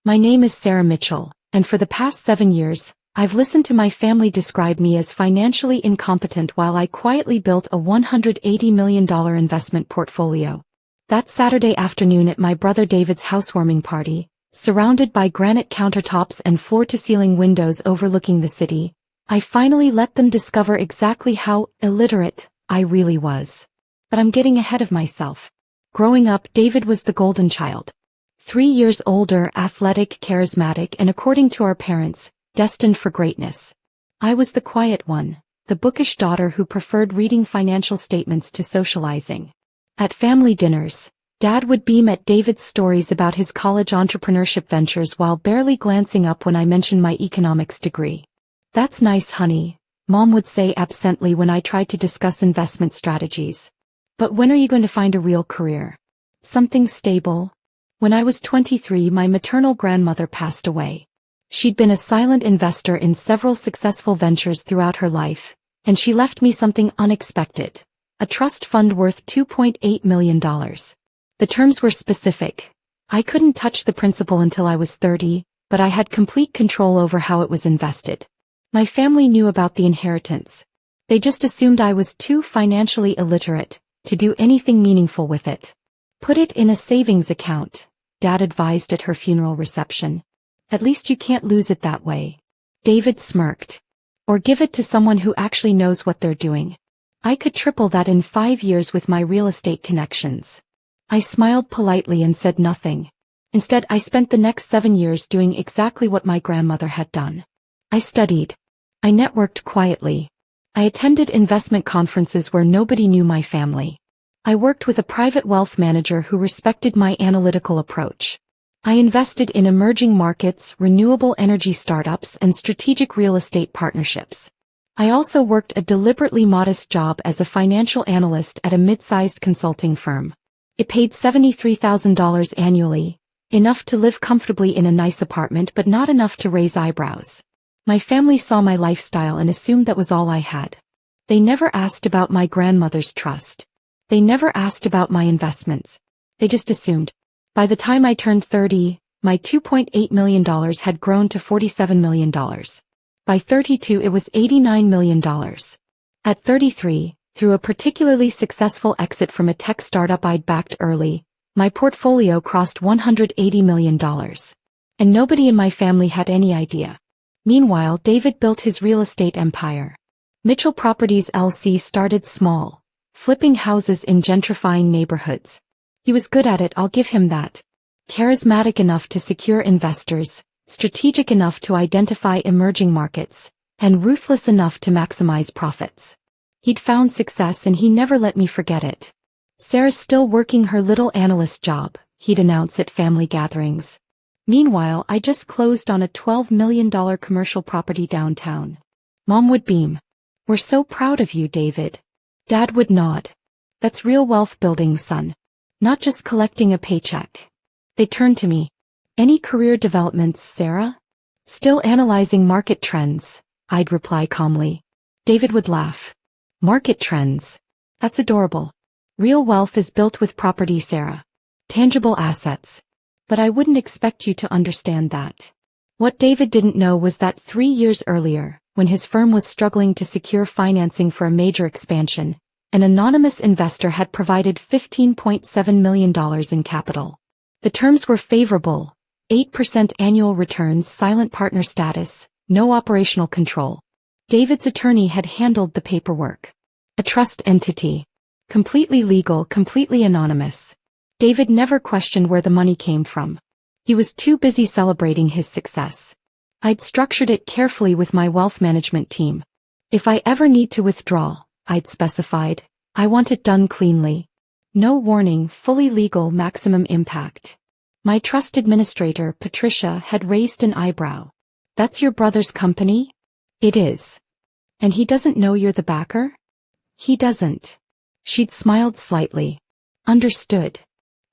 My name is Sarah Mitchell, and for the past 7 years, I've listened to my family describe me as financially incompetent while I quietly built a $180 million investment portfolio. That Saturday afternoon at my brother David's housewarming party, surrounded by granite countertops and floor-to-ceiling windows overlooking the city, I finally let them discover exactly how illiterate I really was. But I'm getting ahead of myself. Growing up, David was the golden child. 3 years older, athletic, charismatic, and according to our parents, destined for greatness. I was the quiet one, the bookish daughter who preferred reading financial statements to socializing. At family dinners, Dad would beam at David's stories about his college entrepreneurship ventures while barely glancing up when I mentioned my economics degree. "That's nice, honey," Mom would say absently when I tried to discuss investment strategies. "But when are you going to find a real career? Something stable?" When I was 23, my maternal grandmother passed away. She'd been a silent investor in several successful ventures throughout her life, and she left me something unexpected, a trust fund worth $2.8 million. The terms were specific. I couldn't touch the principal until I was 30, but I had complete control over how it was invested. My family knew about the inheritance. They just assumed I was too financially illiterate to do anything meaningful with it. "Put it in a savings account," Dad advised at her funeral reception. "At least you can't lose it that way." David smirked. "Or give it to someone who actually knows what they're doing. I could triple that in 5 years with my real estate connections." I smiled politely and said nothing. Instead, I spent the next 7 years doing exactly what my grandmother had done. I studied. I networked quietly. I attended investment conferences where nobody knew my family. I worked with a private wealth manager who respected my analytical approach. I invested in emerging markets, renewable energy startups, and strategic real estate partnerships. I also worked a deliberately modest job as a financial analyst at a mid-sized consulting firm. It paid $73,000 annually, enough to live comfortably in a nice apartment but not enough to raise eyebrows. My family saw my lifestyle and assumed that was all I had. They never asked about my grandmother's trust. They never asked about my investments. They just assumed. By the time I turned 30, my $2.8 million had grown to $47 million. By 32, it was $89 million. At 33, through a particularly successful exit from a tech startup I'd backed early, my portfolio crossed $180 million. And nobody in my family had any idea. Meanwhile, David built his real estate empire. Mitchell Properties LC started small, flipping houses in gentrifying neighborhoods. He was good at it, I'll give him that. Charismatic enough to secure investors, strategic enough to identify emerging markets, and ruthless enough to maximize profits. He'd found success and he never let me forget it. "Sarah's still working her little analyst job," he'd announce at family gatherings. Meanwhile, I just closed on a $12 million commercial property downtown. Mom would beam. "We're so proud of you, David." Dad would nod. "That's real wealth building, son. Not just collecting a paycheck." They turned to me. "Any career developments, Sarah?" "Still analyzing market trends," I'd reply calmly. David would laugh. "Market trends? That's adorable. Real wealth is built with property, Sarah. Tangible assets. But I wouldn't expect you to understand that." What David didn't know was that 3 years earlier, when his firm was struggling to secure financing for a major expansion, an anonymous investor had provided $15.7 million in capital. The terms were favorable: 8% annual returns, silent partner status, no operational control. David's attorney had handled the paperwork. A trust entity. Completely legal, completely anonymous. David never questioned where the money came from. He was too busy celebrating his success. I'd structured it carefully with my wealth management team. "If I ever need to withdraw," I'd specified, "I want it done cleanly. No warning, fully legal, maximum impact." My trust administrator, Patricia, had raised an eyebrow. "That's your brother's company?" "It is." "And he doesn't know you're the backer?" "He doesn't." She'd smiled slightly. "Understood."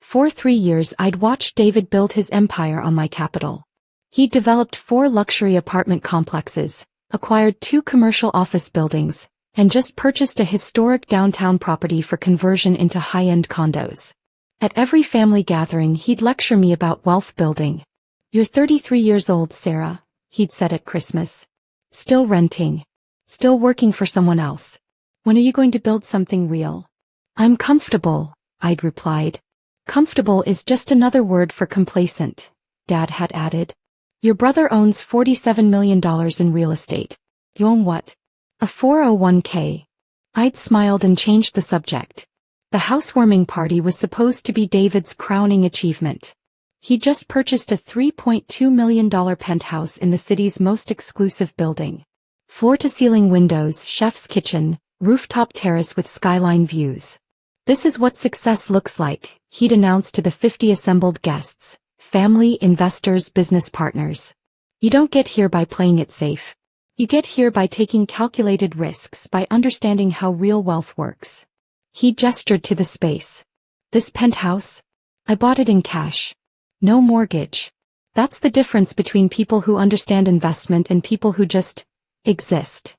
For 3 years I'd watched David build his empire on my capital. He developed 4 luxury apartment complexes, acquired 2 commercial office buildings, and just purchased a historic downtown property for conversion into high-end condos. At every family gathering he'd lecture me about wealth building. "You're 33 years old, Sarah," he'd said at Christmas. "Still renting. Still working for someone else. When are you going to build something real?" "I'm comfortable," I'd replied. "Comfortable is just another word for complacent," Dad had added. "Your brother owns $47 million in real estate. You own what?" "A 401k. I'd smiled and changed the subject. The housewarming party was supposed to be David's crowning achievement. He just purchased a $3.2 million penthouse in the city's most exclusive building. Floor-to-ceiling windows, chef's kitchen, rooftop terrace with skyline views. "This is what success looks like," he'd announced to the 50 assembled guests, family, investors, business partners. "You don't get here by playing it safe. You get here by taking calculated risks, by understanding how real wealth works." He gestured to the space. "This penthouse? I bought it in cash. No mortgage. That's the difference between people who understand investment and people who just exist."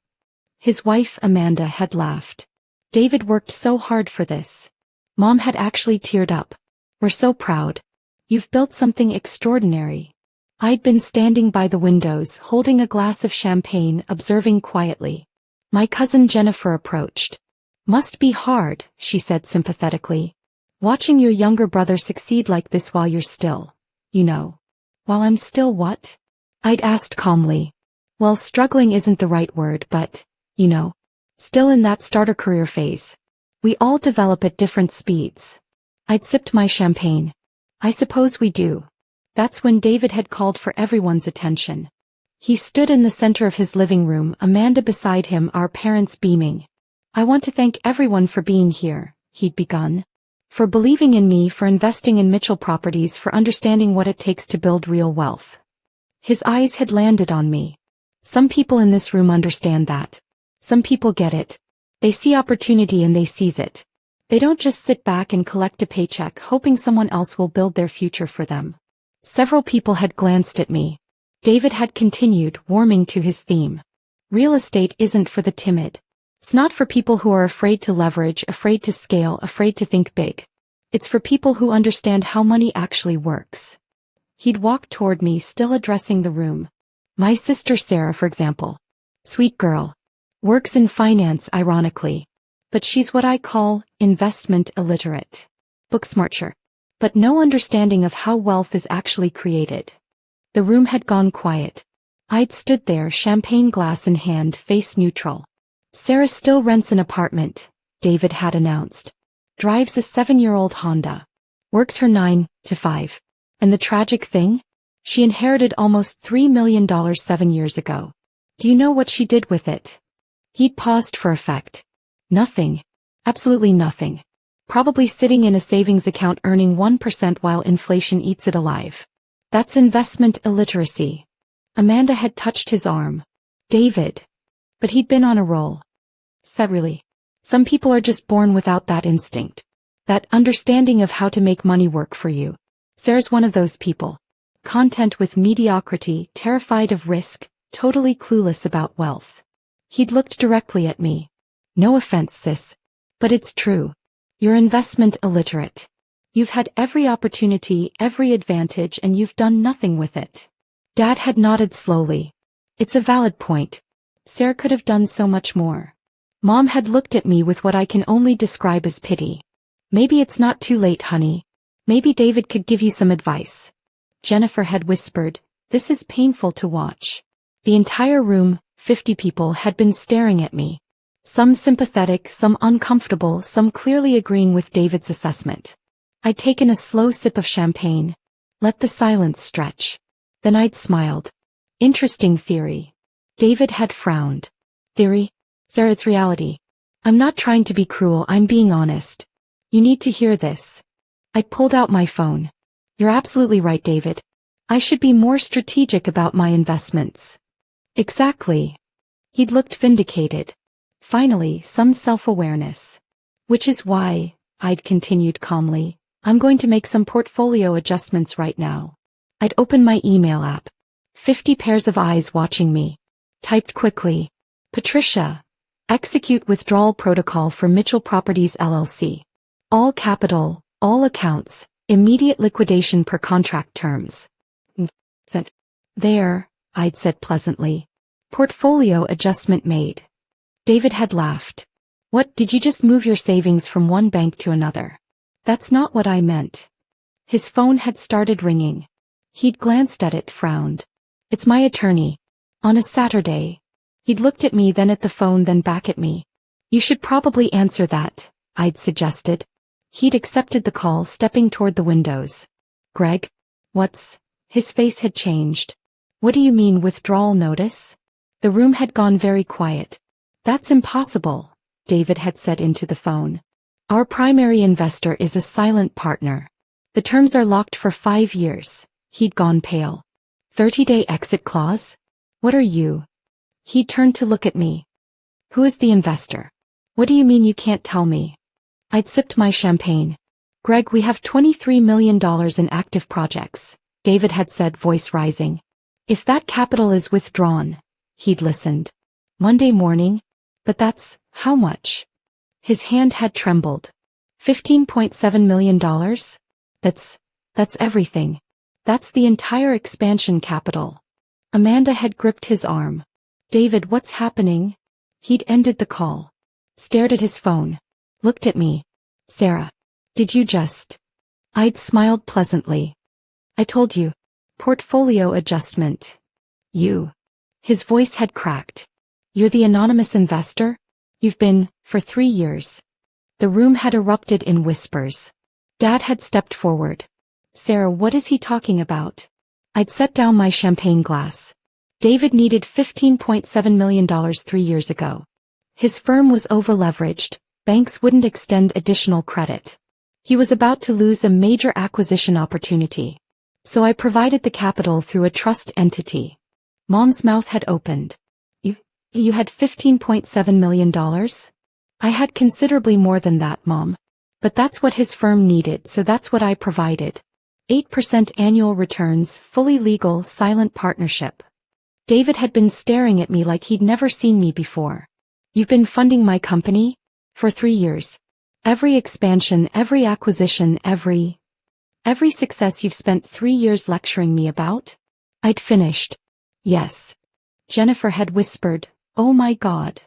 His wife, Amanda, had laughed. "David worked so hard for this." Mom had actually teared up. "We're so proud. You've built something extraordinary." I'd been standing by the windows, holding a glass of champagne, observing quietly. My cousin Jennifer approached. "Must be hard," she said sympathetically. "Watching your younger brother succeed like this while you're still, While I'm still what?" I'd asked calmly. "Well, struggling isn't the right word, but, still in that starter career phase. We all develop at different speeds." I'd sipped my champagne. "I suppose we do." That's when David had called for everyone's attention. He stood in the center of his living room, Amanda beside him, our parents beaming. "I want to thank everyone for being here," he'd begun. "For believing in me, for investing in Mitchell Properties, for understanding what it takes to build real wealth." His eyes had landed on me. "Some people in this room understand that. Some people get it. They see opportunity and they seize it. They don't just sit back and collect a paycheck hoping someone else will build their future for them." Several people had glanced at me. David had continued, warming to his theme. "Real estate isn't for the timid. It's not for people who are afraid to leverage, afraid to scale, afraid to think big. It's for people who understand how money actually works." He'd walked toward me, still addressing the room. "My sister Sarah, for example. Sweet girl. Works in finance, ironically. But she's what I call investment illiterate. Book smarter. But no understanding of how wealth is actually created." The room had gone quiet. I'd stood there, champagne glass in hand, face neutral. "Sarah still rents an apartment," David had announced. "Drives a 7-year-old Honda. Works her 9 to 5. And the tragic thing? She inherited almost $3 million 7 years ago. Do you know what she did with it?" He'd paused for effect. "Nothing. Absolutely nothing. Probably sitting in a savings account earning 1% while inflation eats it alive. That's investment illiteracy." Amanda had touched his arm. "David." But he'd been on a roll. Said, "Really? Some people are just born without that instinct. That understanding of how to make money work for you. Sarah's one of those people. Content with mediocrity, terrified of risk, totally clueless about wealth." He'd looked directly at me. "No offense, sis. But it's true. You're investment illiterate. You've had every opportunity, every advantage, and you've done nothing with it." Dad had nodded slowly. "It's a valid point. Sarah could have done so much more." Mom had looked at me with what I can only describe as pity. "Maybe it's not too late, honey. Maybe David could give you some advice." Jennifer had whispered, "This is painful to watch." The entire room, 50 people, had been staring at me. Some sympathetic, some uncomfortable, some clearly agreeing with David's assessment. I'd taken a slow sip of champagne. Let the silence stretch. Then I'd smiled. "Interesting theory." David had frowned. "Theory? Sarah, it's reality. I'm not trying to be cruel, I'm being honest. You need to hear this." I pulled out my phone. "You're absolutely right, David. I should be more strategic about my investments." "Exactly." He'd looked vindicated. Finally, some self-awareness. "Which is why," I'd continued calmly, "I'm going to make some portfolio adjustments right now." I'd opened my email app. 50 pairs of eyes watching me. Typed quickly. "Patricia. Execute withdrawal protocol for Mitchell Properties LLC. All capital, all accounts, immediate liquidation per contract terms." said. There, I'd said pleasantly. Portfolio adjustment made. David had laughed. What, did you just move your savings from one bank to another? That's not what I meant. His phone had started ringing. He'd glanced at it, frowned. It's my attorney. On a Saturday. He'd looked at me, then at the phone, then back at me. You should probably answer that, I'd suggested. He'd accepted the call, stepping toward the windows. Greg? What's? His face had changed. What do you mean, withdrawal notice? The room had gone very quiet. That's impossible, David had said into the phone. Our primary investor is a silent partner. The terms are locked for 5 years. He'd gone pale. 30-day exit clause? What are you? He turned to look at me. Who is the investor? What do you mean you can't tell me? I'd sipped my champagne. Greg, we have $23 million in active projects, David had said, voice rising. If that capital is withdrawn, he'd listened. Monday morning? But that's, how much? His hand had trembled. $15.7 million? That's everything. That's the entire expansion capital. Amanda had gripped his arm. David, what's happening? He'd ended the call. Stared at his phone. Looked at me. Sarah. Did you just? I'd smiled pleasantly. I told you. Portfolio adjustment. You. His voice had cracked. You're the anonymous investor? You've been, for 3 years. The room had erupted in whispers. Dad had stepped forward. Sarah, what is he talking about? I'd set down my champagne glass. David needed $15.7 million 3 years ago. His firm was over-leveraged. Banks wouldn't extend additional credit. He was about to lose a major acquisition opportunity. So I provided the capital through a trust entity. Mom's mouth had opened. You had $15.7 million? I had considerably more than that, Mom. But that's what his firm needed, so that's what I provided. 8% annual returns, fully legal, silent partnership. David had been staring at me like he'd never seen me before. You've been funding my company? For 3 years. Every expansion, every acquisition, every success you've spent 3 years lecturing me about? I'd finished. Yes. Jennifer had whispered, oh my God.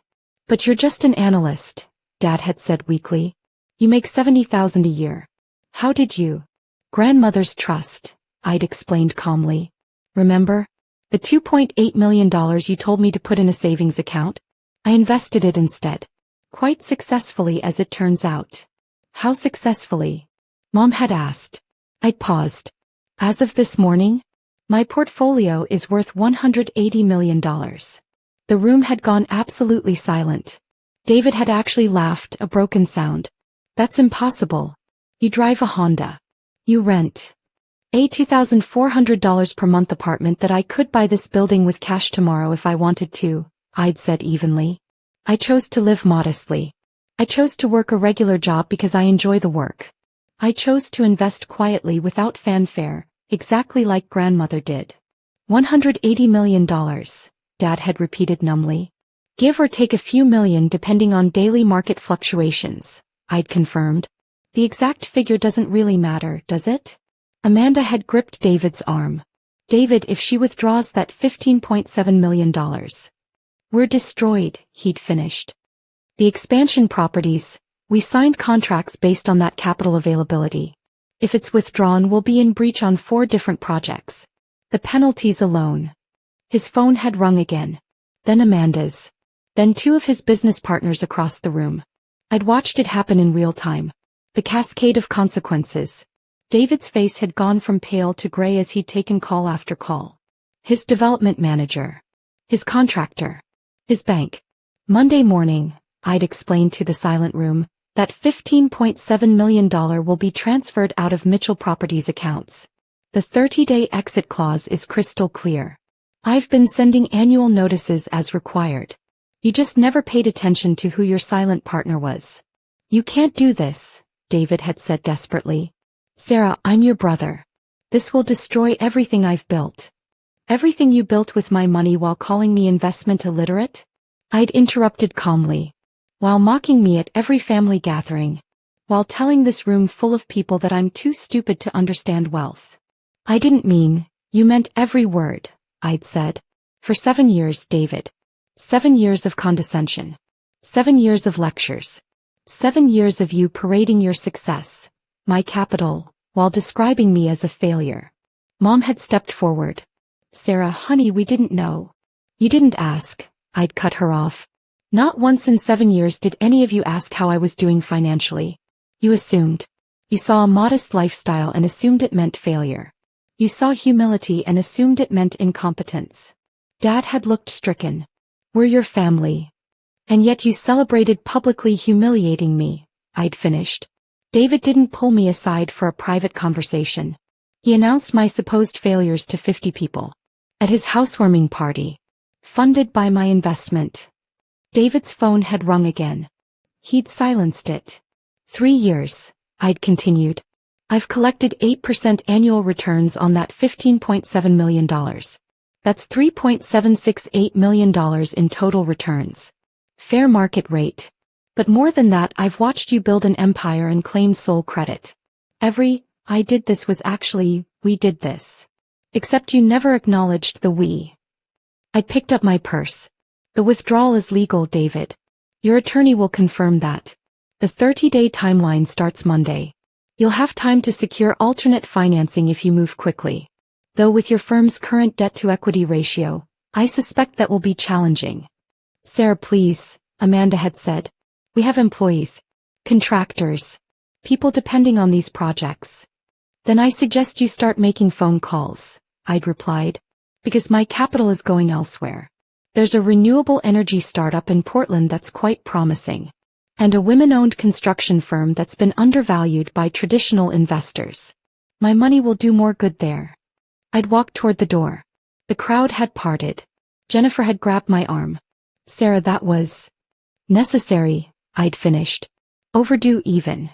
But you're just an analyst, Dad had said weakly. You make $70,000 a year. How did you? Grandmother's trust, I'd explained calmly. Remember? The $2.8 million you told me to put in a savings account? I invested it instead. Quite successfully, as it turns out. How successfully? Mom had asked. I'd paused. As of this morning, my portfolio is worth $180 million. The room had gone absolutely silent. David had actually laughed, a broken sound. That's impossible. You drive a Honda. You rent a $2,400 per month apartment that I could buy this building with cash tomorrow if I wanted to, I'd said evenly. I chose to live modestly. I chose to work a regular job because I enjoy the work. I chose to invest quietly without fanfare, exactly like grandmother did. $180 million, Dad had repeated numbly. Give or take a few million depending on daily market fluctuations, I'd confirmed. The exact figure doesn't really matter, does it? Amanda had gripped David's arm. David, if she withdraws that $15.7 million. We're destroyed, he'd finished. The expansion properties, we signed contracts based on that capital availability. If it's withdrawn, we'll be in breach on 4 different projects. The penalties alone. His phone had rung again. Then Amanda's. Then 2 of his business partners across the room. I'd watched it happen in real time. The cascade of consequences. David's face had gone from pale to gray as he'd taken call after call. His development manager. His contractor. His bank. Monday morning, I'd explained to the silent room, that $15.7 million will be transferred out of Mitchell Properties accounts. The 30-day exit clause is crystal clear. I've been sending annual notices as required. You just never paid attention to who your silent partner was. You can't do this, David had said desperately. Sarah, I'm your brother. This will destroy everything I've built. Everything you built with my money while calling me investment illiterate? I'd interrupted calmly. While mocking me at every family gathering. While telling this room full of people that I'm too stupid to understand wealth. I didn't mean, You meant every word, I'd said. For 7 years, David. 7 years of condescension. 7 years of lectures. 7 years of you parading your success, my capital, while describing me as a failure. Mom had stepped forward. Sarah, honey, we didn't know. You didn't ask, I'd cut her off. Not once in 7 years did any of you ask how I was doing financially. You assumed. You saw a modest lifestyle and assumed it meant failure. You saw humility and assumed it meant incompetence. Dad had looked stricken. We're your family. And yet you celebrated publicly humiliating me, I'd finished. David didn't pull me aside for a private conversation. He announced my supposed failures to 50 people. At his housewarming party. Funded by my investment. David's phone had rung again. He'd silenced it. 3 years, I'd continued. I've collected 8% annual returns on that $15.7 million. That's $3.768 million in total returns. Fair market rate. But more than that, I've watched you build an empire and claim sole credit. I did this was actually, we did this. Except you never acknowledged the we. I picked up my purse. The withdrawal is legal, David. Your attorney will confirm that. The 30-day timeline starts Monday. You'll have time to secure alternate financing if you move quickly. Though with your firm's current debt-to-equity ratio, I suspect that will be challenging. Sarah, please, Amanda had said. We have employees, contractors, people depending on these projects. Then I suggest you start making phone calls, I'd replied. Because my capital is going elsewhere. There's a renewable energy startup in Portland that's quite promising. And a women-owned construction firm that's been undervalued by traditional investors. My money will do more good there. I'd walked toward the door. The crowd had parted. Jennifer had grabbed my arm. Sarah, that was necessary, I'd finished. Overdue even.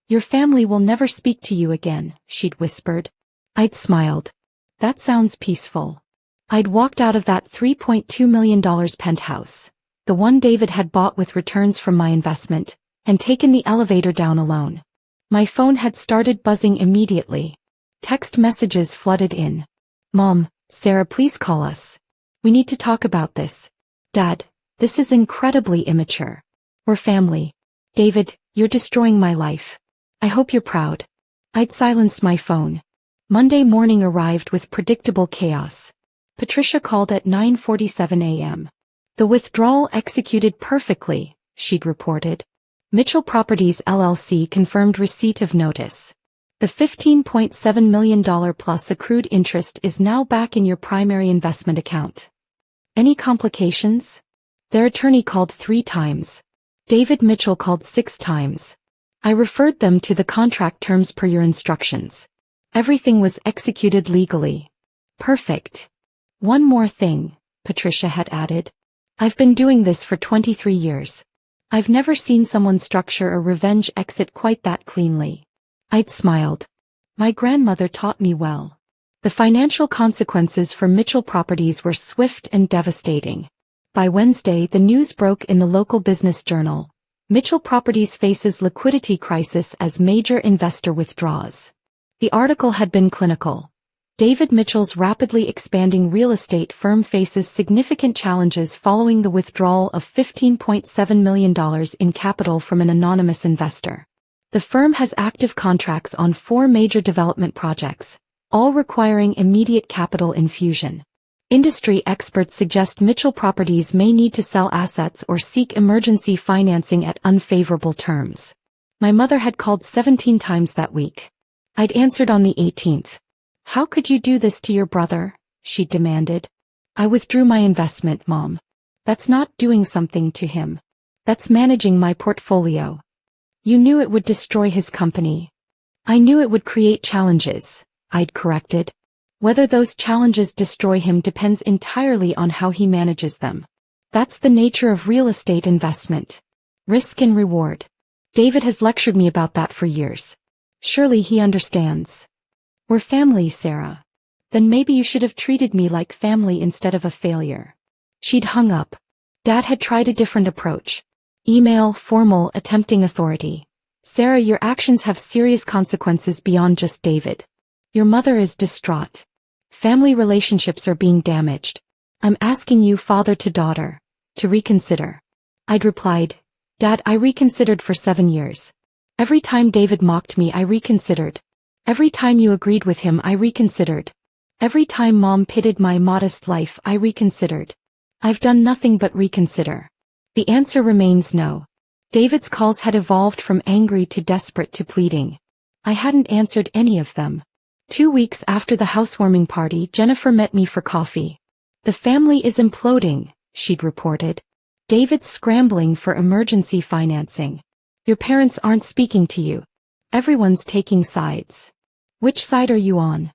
Your family will never speak to you again, she'd whispered. I'd smiled. That sounds peaceful. I'd walked out of that $3.2 million penthouse, the one David had bought with returns from my investment, and taken the elevator down alone. My phone had started buzzing immediately. Text messages flooded in. Mom, Sarah, please call us. We need to talk about this. Dad, this is incredibly immature. We're family. David, you're destroying my life. I hope you're proud. I'd silenced my phone. Monday morning arrived with predictable chaos. Patricia called at 9:47 a.m. The withdrawal executed perfectly, she'd reported. Mitchell Properties LLC confirmed receipt of notice. The $15.7 million plus accrued interest is now back in your primary investment account. Any complications? Their attorney called 3 times. David Mitchell called 6 times. I referred them to the contract terms per your instructions. Everything was executed legally. Perfect. One more thing, Patricia had added. I've been doing this for 23 years. I've never seen someone structure a revenge exit quite that cleanly. I'd smiled. My grandmother taught me well. The financial consequences for Mitchell Properties were swift and devastating. By Wednesday, the news broke in the local business journal. Mitchell Properties faces liquidity crisis as major investor withdraws. The article had been clinical. David Mitchell's rapidly expanding real estate firm faces significant challenges following the withdrawal of $15.7 million in capital from an anonymous investor. The firm has active contracts on 4 major development projects, all requiring immediate capital infusion. Industry experts suggest Mitchell Properties may need to sell assets or seek emergency financing at unfavorable terms. My mother had called 17 times that week. I'd answered on the 18th. How could you do this to your brother? She demanded. I withdrew my investment, Mom. That's not doing something to him. That's managing my portfolio. You knew it would destroy his company. I knew it would create challenges, I'd corrected. Whether those challenges destroy him depends entirely on how he manages them. That's the nature of real estate investment. Risk and reward. David has lectured me about that for years. Surely he understands. We're family, Sarah. Then maybe you should have treated me like family instead of a failure. She'd hung up. Dad had tried a different approach. Email, formal, attempting authority. Sarah, your actions have serious consequences beyond just David. Your mother is distraught. Family relationships are being damaged. I'm asking you, father to daughter, to reconsider. I'd replied, Dad, I reconsidered for 7 years. Every time David mocked me, I reconsidered. Every time you agreed with him, I reconsidered. Every time Mom pitied my modest life, I reconsidered. I've done nothing but reconsider. The answer remains no. David's calls had evolved from angry to desperate to pleading. I hadn't answered any of them. 2 weeks after the housewarming party, Jennifer met me for coffee. The family is imploding, she'd reported. David's scrambling for emergency financing. Your parents aren't speaking to you. Everyone's taking sides. Which side are you on?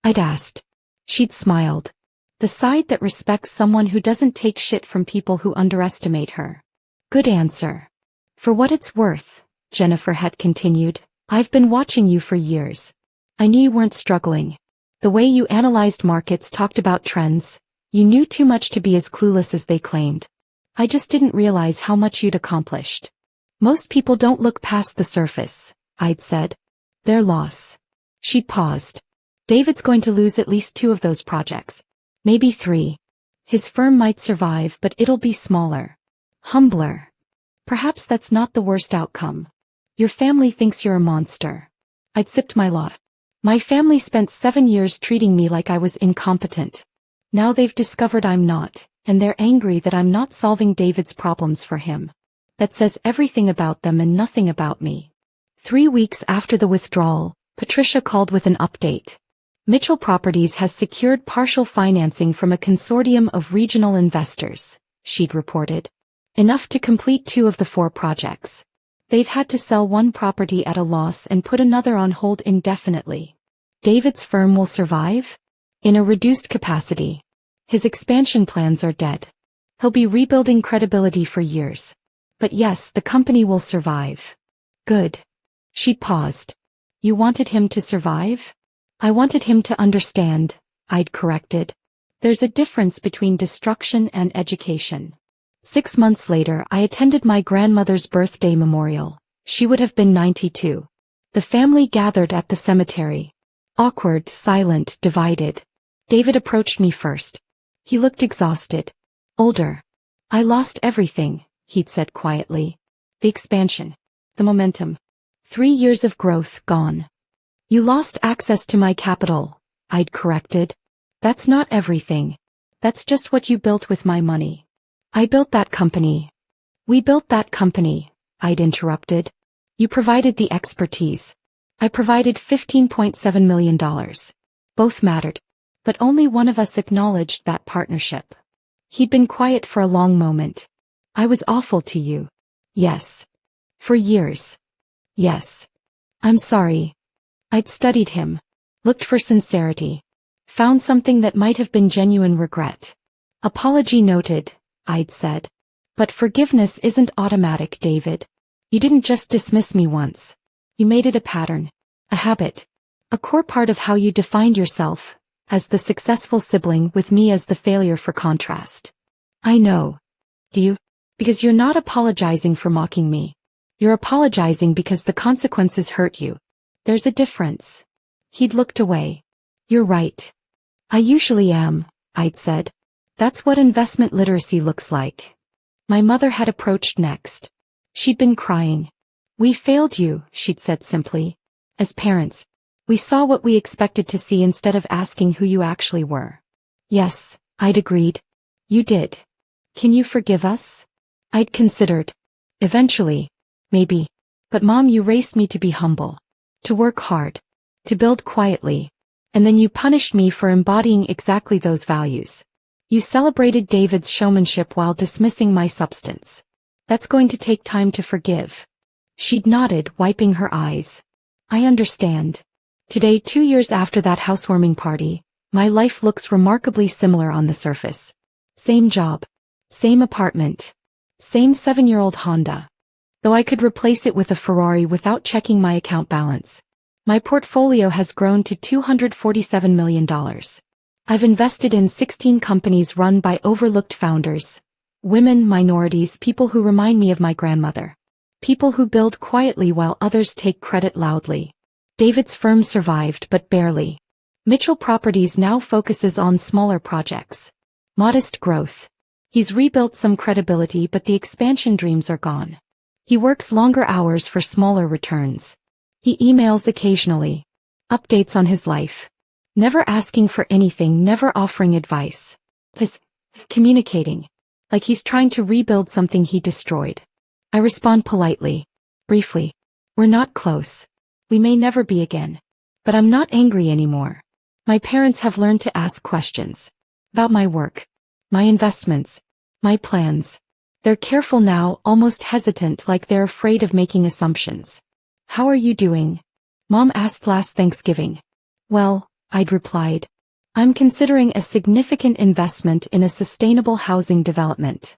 I'd asked. She'd smiled. The side that respects someone who doesn't take shit from people who underestimate her. Good answer. For what it's worth, Jennifer had continued, I've been watching you for years. I knew you weren't struggling. The way you analyzed markets, talked about trends, you knew too much to be as clueless as they claimed. I just didn't realize how much you'd accomplished. Most people don't look past the surface, I'd said. Their loss. She'd paused. David's going to lose at least 2 of those projects. Maybe 3. His firm might survive, but it'll be smaller. Humbler. Perhaps that's not the worst outcome. Your family thinks you're a monster. I'd sipped my lot. My family spent 7 years treating me like I was incompetent. Now they've discovered I'm not, and they're angry that I'm not solving David's problems for him. That says everything about them and nothing about me. 3 weeks after the withdrawal, Patricia called with an update. Mitchell Properties has secured partial financing from a consortium of regional investors, she'd reported. Enough to complete 2 of the 4 projects. They've had to sell 1 property at a loss and put another on hold indefinitely. David's firm will survive? In a reduced capacity. His expansion plans are dead. He'll be rebuilding credibility for years. But yes, the company will survive. Good. She paused. You wanted him to survive? I wanted him to understand, I'd corrected. There's a difference between destruction and education. 6 months later, I attended my grandmother's birthday memorial. She would have been 92. The family gathered at the cemetery. Awkward, silent, divided. David approached me first. He looked exhausted. Older. I lost everything, he'd said quietly. The expansion. The momentum. 3 years of growth gone. You lost access to my capital, I'd corrected. That's not everything. That's just what you built with my money. I built that company. We built that company, I'd interrupted. You provided the expertise. I provided $15.7 million. Both mattered. But only one of us acknowledged that partnership. He'd been quiet for a long moment. I was awful to you. Yes. For years. Yes. I'm sorry. I'd studied him. Looked for sincerity. Found something that might have been genuine regret. Apology noted, I'd said. But forgiveness isn't automatic, David. You didn't just dismiss me once. You made it a pattern. A habit. A core part of how you defined yourself, as the successful sibling with me as the failure for contrast. I know. Do you? Because you're not apologizing for mocking me. You're apologizing because the consequences hurt you. There's a difference. He'd looked away. You're right. I usually am, I'd said. That's what investment literacy looks like. My mother had approached next. She'd been crying. We failed you, she'd said simply. As parents, we saw what we expected to see instead of asking who you actually were. Yes, I'd agreed. You did. Can you forgive us? I'd considered. Eventually. Maybe. But Mom, you raised me to be humble. To work hard. To build quietly. And then you punished me for embodying exactly those values. You celebrated David's showmanship while dismissing my substance. That's going to take time to forgive. She'd nodded, wiping her eyes. I understand. Today, 2 years after that housewarming party, my life looks remarkably similar on the surface. Same job. Same apartment. Same 7-year-old Honda. Though I could replace it with a Ferrari without checking my account balance. My portfolio has grown to $247 million. I've invested in 16 companies run by overlooked founders. Women, minorities, people who remind me of my grandmother. People who build quietly while others take credit loudly. David's firm survived, but barely. Mitchell Properties now focuses on smaller projects. Modest growth. He's rebuilt some credibility, but the expansion dreams are gone. He works longer hours for smaller returns. He emails occasionally. Updates on his life. Never asking for anything, never offering advice. He's communicating. Like he's trying to rebuild something he destroyed. I respond politely. Briefly. We're not close. We may never be again. But I'm not angry anymore. My parents have learned to ask questions. About my work. My investments. My plans. They're careful now, almost hesitant, like they're afraid of making assumptions. How are you doing? Mom asked last Thanksgiving. Well, I'd replied. I'm considering a significant investment in a sustainable housing development.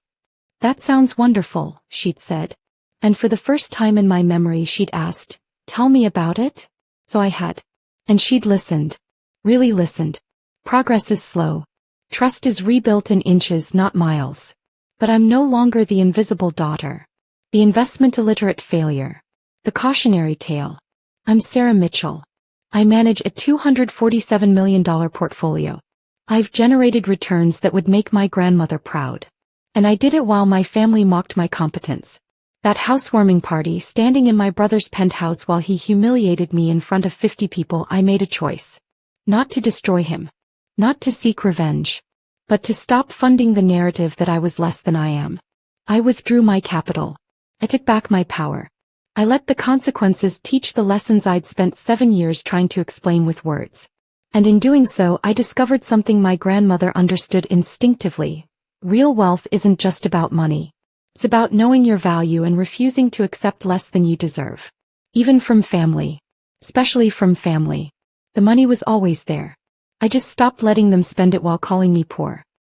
That sounds wonderful, she'd said. And for the first time in my memory she'd asked, tell me about it? So I had. And she'd listened. Really listened. Progress is slow. Trust is rebuilt in inches, not miles. But I'm no longer the invisible daughter. The investment illiterate failure. The cautionary tale. I'm Sarah Mitchell. I manage a $247 million portfolio. I've generated returns that would make my grandmother proud. And I did it while my family mocked my competence. That housewarming party, standing in my brother's penthouse while he humiliated me in front of 50 people, I made a choice. Not to destroy him. Not to seek revenge. But to stop funding the narrative that I was less than I am. I withdrew my capital. I took back my power. I let the consequences teach the lessons I'd spent 7 years trying to explain with words. And in doing so, I discovered something my grandmother understood instinctively. Real wealth isn't just about money. It's about knowing your value and refusing to accept less than you deserve. Even from family. Especially from family. The money was always there. I just stopped letting them spend it while calling me poor.